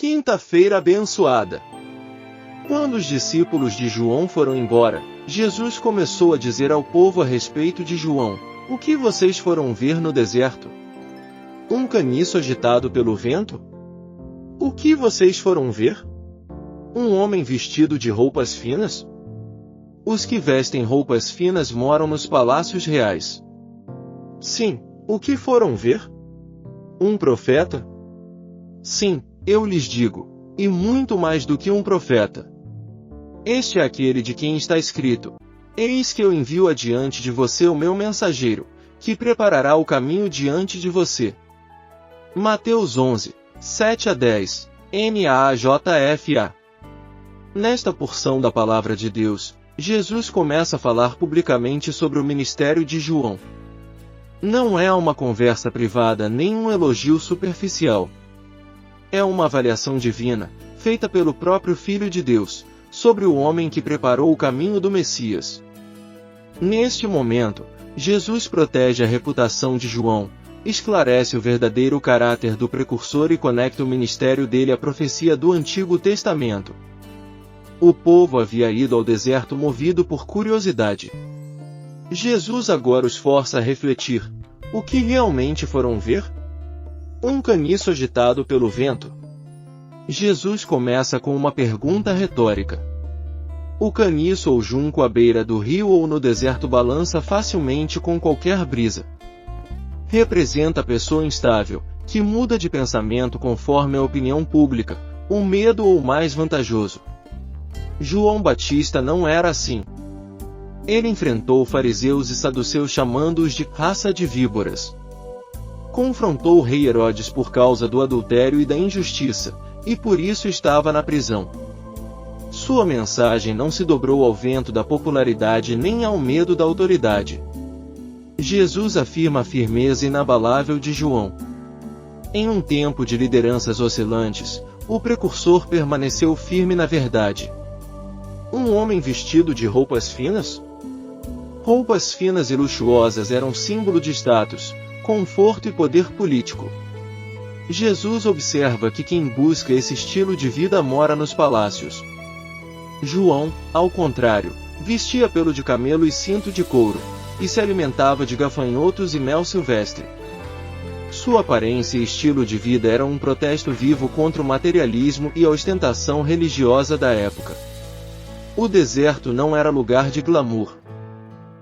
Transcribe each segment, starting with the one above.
Quinta-feira abençoada. Quando os discípulos de João foram embora, Jesus começou a dizer ao povo a respeito de João: "O que vocês foram ver no deserto? Um caniço agitado pelo vento? O que vocês foram ver? Um homem vestido de roupas finas? Os que vestem roupas finas moram nos palácios reais. Sim, o que foram ver? Um profeta? Sim, eu lhes digo, e muito mais do que um profeta. Este é aquele de quem está escrito: Eis que eu envio adiante de você o meu mensageiro, que preparará o caminho diante de você. Mateus 11, 7-10, NAJFA. Nesta porção da Palavra de Deus, Jesus começa a falar publicamente sobre o ministério de João. Não é uma conversa privada nem um elogio superficial. É uma avaliação divina, feita pelo próprio Filho de Deus, sobre o homem que preparou o caminho do Messias. Neste momento, Jesus protege a reputação de João, esclarece o verdadeiro caráter do precursor e conecta o ministério dele à profecia do Antigo Testamento. O povo havia ido ao deserto movido por curiosidade. Jesus agora os força a refletir: o que realmente foram ver? Um caniço agitado pelo vento. Jesus começa com uma pergunta retórica. O caniço ou junco à beira do rio ou no deserto balança facilmente com qualquer brisa. Representa a pessoa instável, que muda de pensamento conforme a opinião pública, o medo ou o mais vantajoso. João Batista não era assim. Ele enfrentou fariseus e saduceus chamando-os de raça de víboras. Confrontou o rei Herodes por causa do adultério e da injustiça, e por isso estava na prisão. Sua mensagem não se dobrou ao vento da popularidade nem ao medo da autoridade. Jesus afirma a firmeza inabalável de João. Em um tempo de lideranças oscilantes, o precursor permaneceu firme na verdade. Um homem vestido de roupas finas? Roupas finas e luxuosas eram símbolo de status, conforto e poder político. Jesus observa que quem busca esse estilo de vida mora nos palácios. João, ao contrário, vestia pelo de camelo e cinto de couro, e se alimentava de gafanhotos e mel silvestre. Sua aparência e estilo de vida eram um protesto vivo contra o materialismo e a ostentação religiosa da época. O deserto não era lugar de glamour.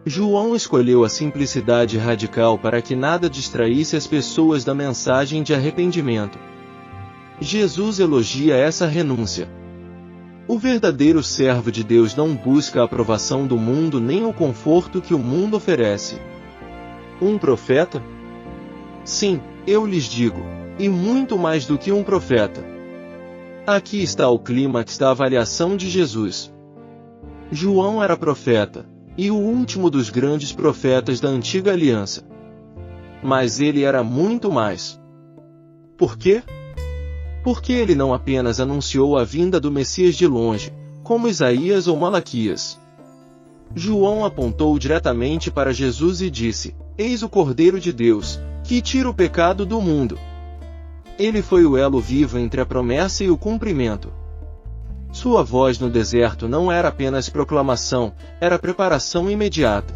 João escolheu a simplicidade radical para que nada distraísse as pessoas da mensagem de arrependimento. Jesus elogia essa renúncia. O verdadeiro servo de Deus não busca a aprovação do mundo nem o conforto que o mundo oferece. Um profeta? Sim, eu lhes digo, e muito mais do que um profeta. Aqui está o clímax da avaliação de Jesus. João era profeta, e o último dos grandes profetas da antiga aliança. Mas ele era muito mais. Por quê? Porque ele não apenas anunciou a vinda do Messias de longe, como Isaías ou Malaquias. João apontou diretamente para Jesus e disse: Eis o Cordeiro de Deus, que tira o pecado do mundo. Ele foi o elo vivo entre a promessa e o cumprimento. Sua voz no deserto não era apenas proclamação, era preparação imediata.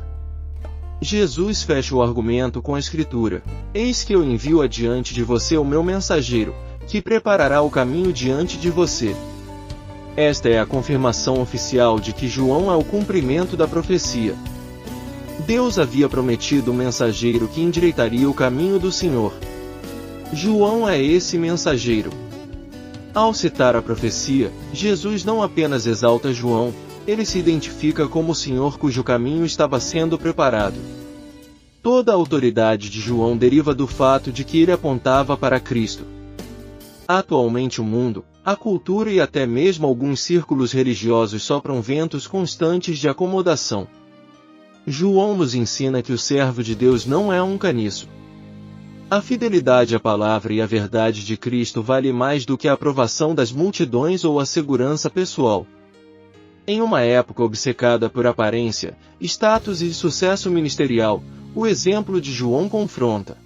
Jesus fecha o argumento com a Escritura: Eis que eu envio adiante de você o meu mensageiro, que preparará o caminho diante de você. Esta é a confirmação oficial de que João é o cumprimento da profecia. Deus havia prometido um mensageiro que endireitaria o caminho do Senhor. João é esse mensageiro. Ao citar a profecia, Jesus não apenas exalta João, ele se identifica como o Senhor cujo caminho estava sendo preparado. Toda a autoridade de João deriva do fato de que ele apontava para Cristo. Atualmente o mundo, a cultura e até mesmo alguns círculos religiosos sopram ventos constantes de acomodação. João nos ensina que o servo de Deus não é um caniço. A fidelidade à palavra e à verdade de Cristo vale mais do que a aprovação das multidões ou a segurança pessoal. Em uma época obcecada por aparência, status e sucesso ministerial, o exemplo de João confronta.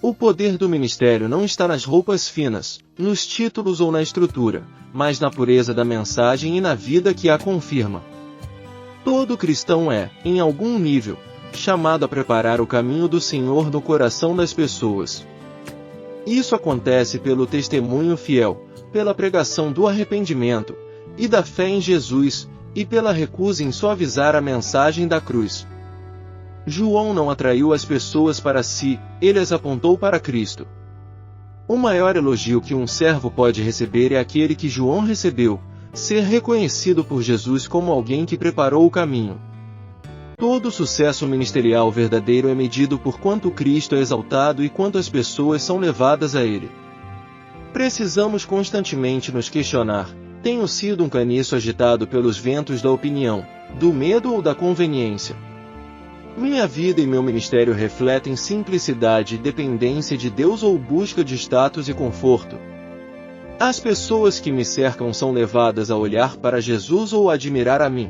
O poder do ministério não está nas roupas finas, nos títulos ou na estrutura, mas na pureza da mensagem e na vida que a confirma. Todo cristão é, em algum nível, chamado a preparar o caminho do Senhor no coração das pessoas. Isso acontece pelo testemunho fiel, pela pregação do arrependimento e da fé em Jesus, e pela recusa em suavizar a mensagem da cruz. João não atraiu as pessoas para si, ele as apontou para Cristo. O maior elogio que um servo pode receber é aquele que João recebeu, ser reconhecido por Jesus como alguém que preparou o caminho. Todo sucesso ministerial verdadeiro é medido por quanto Cristo é exaltado e quanto as pessoas são levadas a Ele. Precisamos constantemente nos questionar: tenho sido um caniço agitado pelos ventos da opinião, do medo ou da conveniência? Minha vida e meu ministério refletem simplicidade e dependência de Deus ou busca de status e conforto? As pessoas que me cercam são levadas a olhar para Jesus ou a admirar a mim?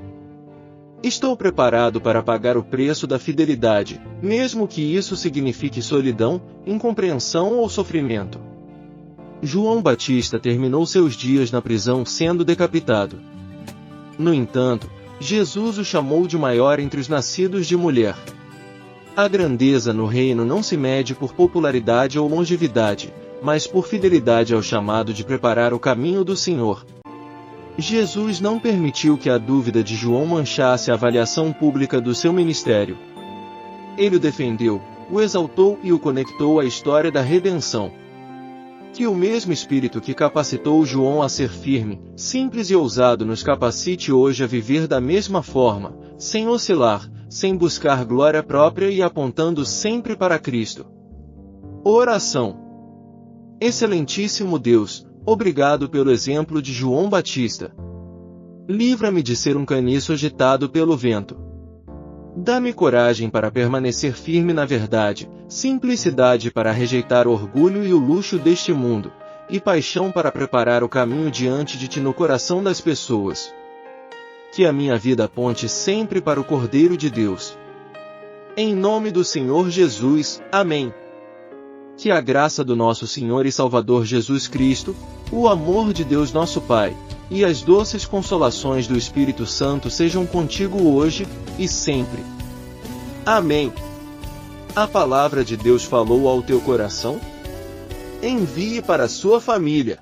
Estou preparado para pagar o preço da fidelidade, mesmo que isso signifique solidão, incompreensão ou sofrimento. João Batista terminou seus dias na prisão sendo decapitado. No entanto, Jesus o chamou de maior entre os nascidos de mulher. A grandeza no reino não se mede por popularidade ou longevidade, mas por fidelidade ao chamado de preparar o caminho do Senhor. Jesus não permitiu que a dúvida de João manchasse a avaliação pública do seu ministério. Ele o defendeu, o exaltou e o conectou à história da redenção. Que o mesmo Espírito que capacitou João a ser firme, simples e ousado nos capacite hoje a viver da mesma forma, sem oscilar, sem buscar glória própria e apontando sempre para Cristo. Oração. Excelentíssimo Deus, obrigado pelo exemplo de João Batista. Livra-me de ser um caniço agitado pelo vento. Dá-me coragem para permanecer firme na verdade, simplicidade para rejeitar o orgulho e o luxo deste mundo, e paixão para preparar o caminho diante de Ti no coração das pessoas. Que a minha vida aponte sempre para o Cordeiro de Deus. Em nome do Senhor Jesus, amém. Que a graça do nosso Senhor e Salvador Jesus Cristo, o amor de Deus nosso Pai, e as doces consolações do Espírito Santo sejam contigo hoje e sempre. Amém. A palavra de Deus falou ao teu coração? Envie para a sua família.